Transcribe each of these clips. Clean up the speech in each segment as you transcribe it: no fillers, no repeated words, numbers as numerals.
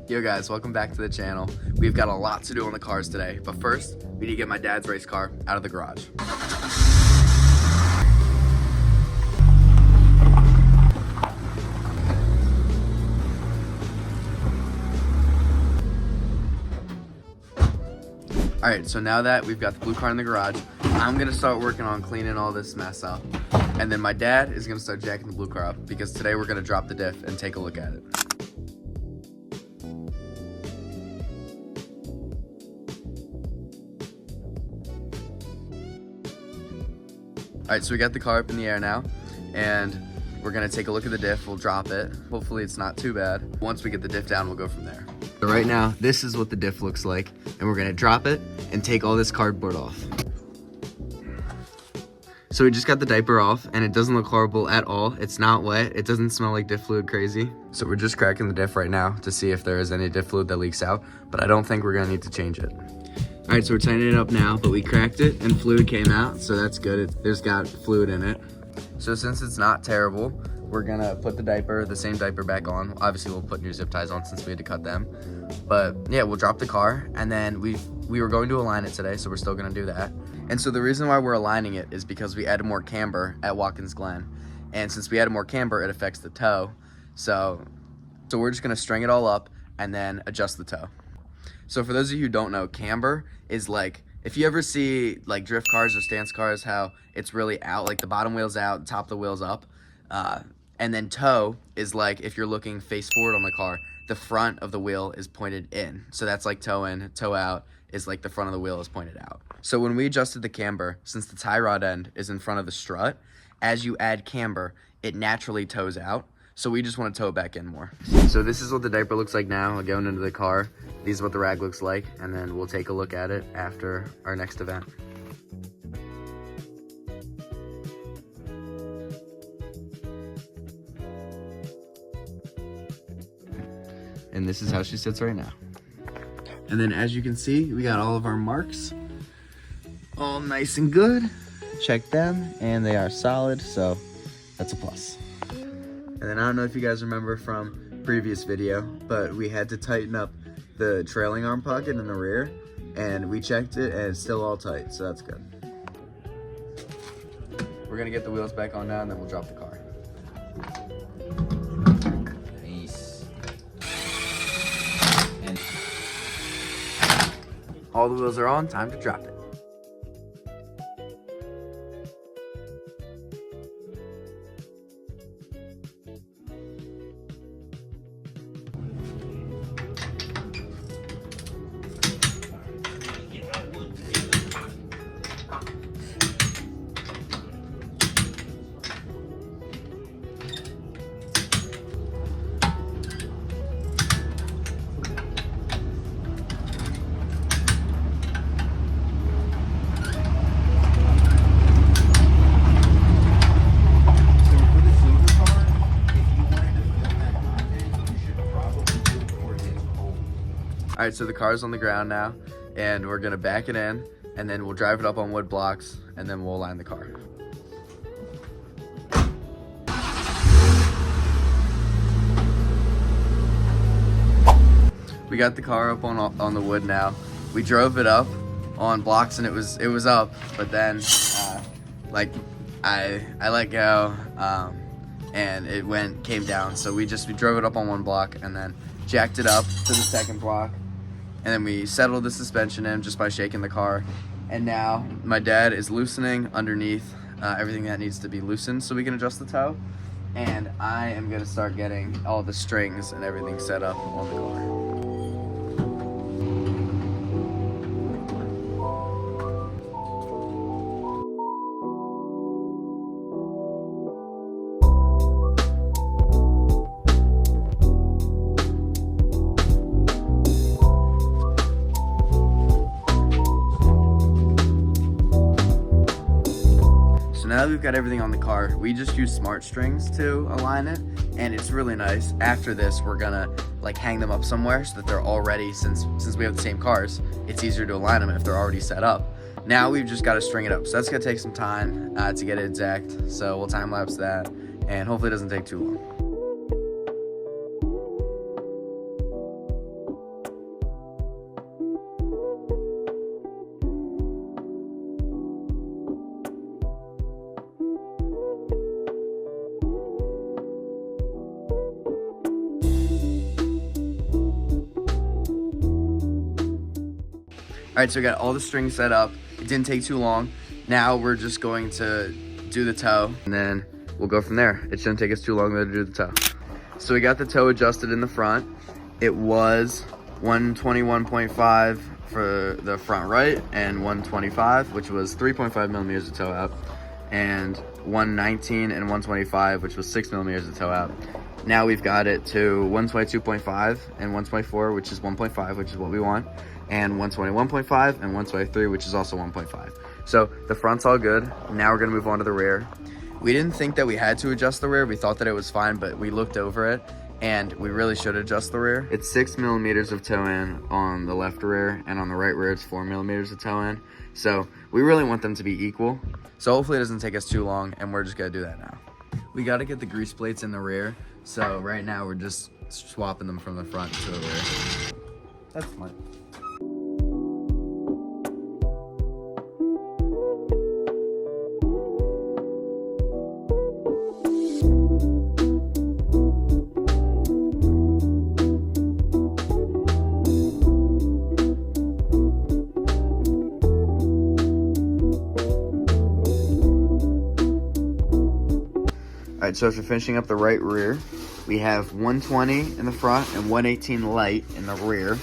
Yo guys, welcome back to the channel. We've got a lot to do on the cars today, but first, we need to get my dad's race car out of the garage. Alright, so now that we've got the blue car in the garage, I'm gonna start working on cleaning all this mess up. And then my dad is gonna start jacking the blue car up because today we're gonna drop the diff and take a look at it. Alright, so we got the car up in the air now, and we're gonna take a look at the diff, we'll drop it. Hopefully it's not too bad. Once we get the diff down, we'll go from there. So right now, this is what the diff looks like, and we're gonna drop it and take all this cardboard off. So we just got the diaper off, and it doesn't look horrible at all. It's not wet, it doesn't smell like diff fluid crazy. So we're just cracking the diff right now to see if there is any diff fluid that leaks out, but I don't think we're gonna need to change it. All right, so we're tightening it up now, but we cracked it and fluid came out, so that's good. There's got fluid in it. So since it's not terrible, we're gonna put the same diaper back on. Obviously, we'll put new zip ties on since we had to cut them. But yeah, we'll drop the car, and then we were going to align it today, so we're still gonna do that. And so the reason why we're aligning it is because we added more camber at Watkins Glen. And since we added more camber, it affects the toe. So we're just gonna string it all up and then adjust the toe. So for those of you who don't know, camber is like, if you ever see like drift cars or stance cars, how it's really out, like the bottom wheel's out, the top of the wheel's up. And then toe is like, if you're looking face forward on the car, the front of the wheel is pointed in. So that's like toe in, toe out is like the front of the wheel is pointed out. So when we adjusted the camber, since the tie rod end is in front of the strut, as you add camber, it naturally toes out. So we just want to tow it back in more. So this is what the diaper looks like now going into the car. These are what the rag looks like, and then we'll take a look at it after our next event. And this is how she sits right now. And then as you can see, we got all of our marks all nice and good. Check them, and they are solid, so that's a plus. And then I don't know if you guys remember from previous video, but we had to tighten up the trailing arm pocket in the rear, and we checked it and it's still all tight, so that's good. We're gonna get the wheels back on now, and then we'll drop the car. Nice. And all the wheels are on, time to drop it. All right, so the car's on the ground now, and we're gonna back it in, and then we'll drive it up on wood blocks, and then we'll align the car. We got the car up on the wood now. We drove it up on blocks, and it was up, but then like I let go, and it came down. So we drove it up on one block and then jacked it up to the second block. And then we settled the suspension in just by shaking the car. And now my dad is loosening underneath everything that needs to be loosened so we can adjust the toe. And I am gonna start getting all the strings and everything set up on the car. Now that we've got everything on the car, we just use smart strings to align it, and it's really nice. After this, we're gonna like hang them up somewhere so that they're all ready. Since we have the same cars, it's easier to align them if they're already set up. Now we've just got to string it up, so that's gonna take some time to get it exact. So we'll time lapse that, and hopefully it doesn't take too long. right, so we got all the strings set up. It didn't take too long. Now we're just going to do the toe, and then we'll go from there. It shouldn't take us too long to do the toe. So we got the toe adjusted in the front. It was 121.5 for the front right, and 125, which was 3.5 millimeters of toe out, and 119 and 125, which was 6 millimeters of toe out. Now we've got it to 122.5 and 124, which is 1.5, which is what we want, and 121.5 and 123, which is also 1.5. So the front's all good. Now we're gonna move on to the rear. We didn't think that we had to adjust the rear. We thought that it was fine, but we looked over it and we really should adjust the rear. It's 6 millimeters of toe in on the left rear, and on the right rear it's 4 millimeters of toe in. So we really want them to be equal. So hopefully it doesn't take us too long, and we're just gonna do that now. We gotta get the grease plates in the rear. So right now we're just swapping them from the front to the rear. That's smart. All right, so after finishing up the right rear, we have 120 in the front and 118 light in the rear,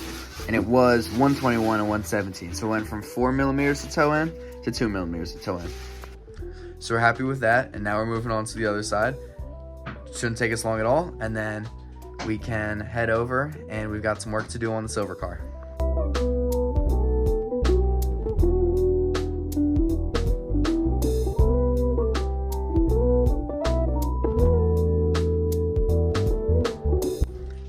and it was 121 and 117. So it went from 4 millimeters of toe in to 2 millimeters of toe in. So we're happy with that, and now we're moving on to the other side. Shouldn't take us long at all, and then we can head over, and we've got some work to do on the silver car.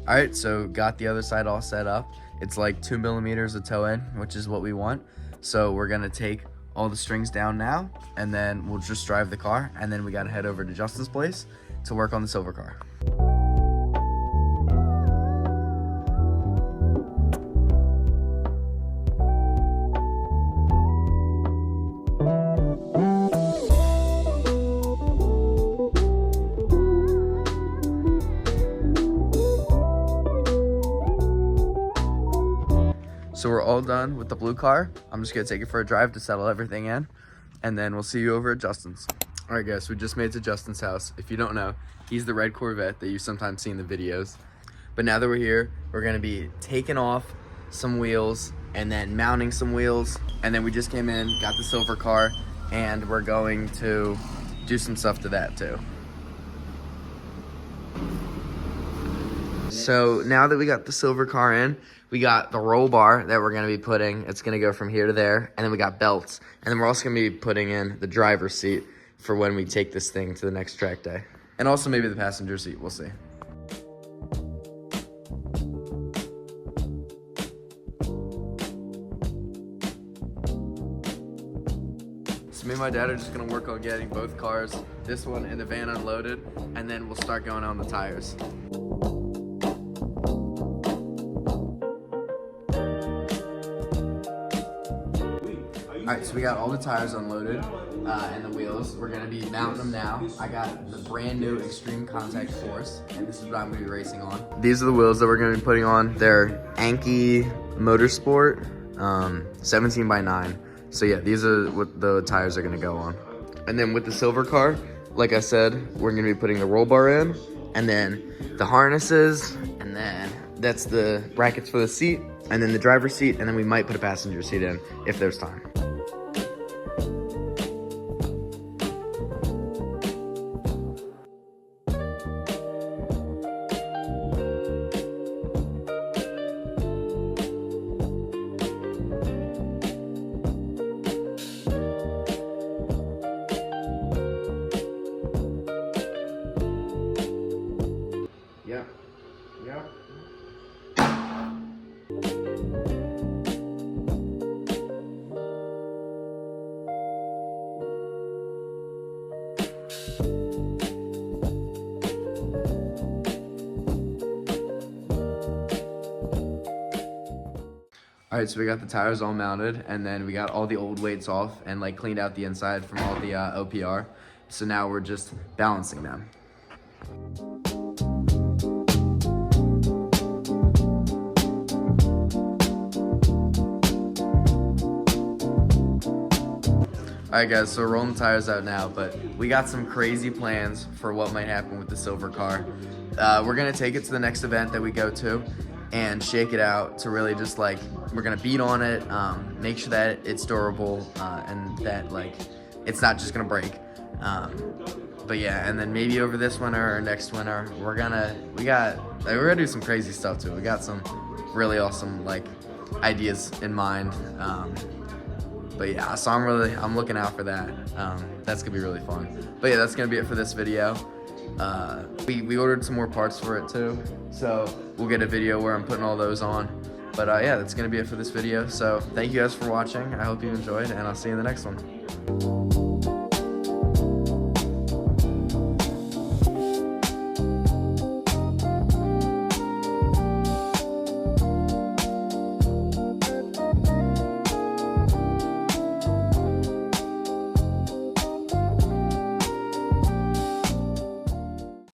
All right, so got the other side all set up. It's like 2 millimeters of toe in, which is what we want. So we're gonna take all the strings down now, and then we'll just drive the car, and then we gotta head over to Justin's place to work on the silver car. So we're all done with the blue car. I'm just gonna take it for a drive to settle everything in, and then we'll see you over at Justin's. All right guys, we just made it to Justin's house. If you don't know, he's the red Corvette that you sometimes see in the videos. But now that we're here, we're gonna be taking off some wheels and then mounting some wheels. And then we just came in, got the silver car, and we're going to do some stuff to that too. So now that we got the silver car in, we got the roll bar that we're gonna be putting. It's gonna go from here to there, and then we got belts. And then we're also gonna be putting in the driver's seat for when we take this thing to the next track day. And also maybe the passenger seat, we'll see. So me and my dad are just gonna work on getting both cars, this one and the van, unloaded, and then we'll start going on the tires. All right, so we got all the tires unloaded and the wheels. We're gonna be mounting them now. I got the brand new Extreme Contact Force, and this is what I'm gonna be racing on. These are the wheels that we're gonna be putting on. They're Anki Motorsport 17x9. So yeah, these are what the tires are gonna go on. And then with the silver car, like I said, we're gonna be putting the roll bar in, and then the harnesses, and then that's the brackets for the seat, and then the driver's seat, and then we might put a passenger seat in if there's time. Yeah. All right, so we got the tires all mounted, and then we got all the old weights off and like cleaned out the inside from all the OPR. So now we're just balancing them. Alright guys, so we're rolling the tires out now, but we got some crazy plans for what might happen with the silver car. We're gonna take it to the next event that we go to and shake it out to really just like, we're gonna beat on it, make sure that it's durable, and that like, it's not just gonna break. But yeah, and then maybe over this winter or next winter, we're gonna do some crazy stuff too. We got some really awesome like ideas in mind. But yeah, so I'm looking out for that. That's gonna be really fun. But yeah, that's gonna be it for this video. We ordered some more parts for it too, so we'll get a video where I'm putting all those on. But yeah, that's gonna be it for this video. So thank you guys for watching. I hope you enjoyed, and I'll see you in the next one.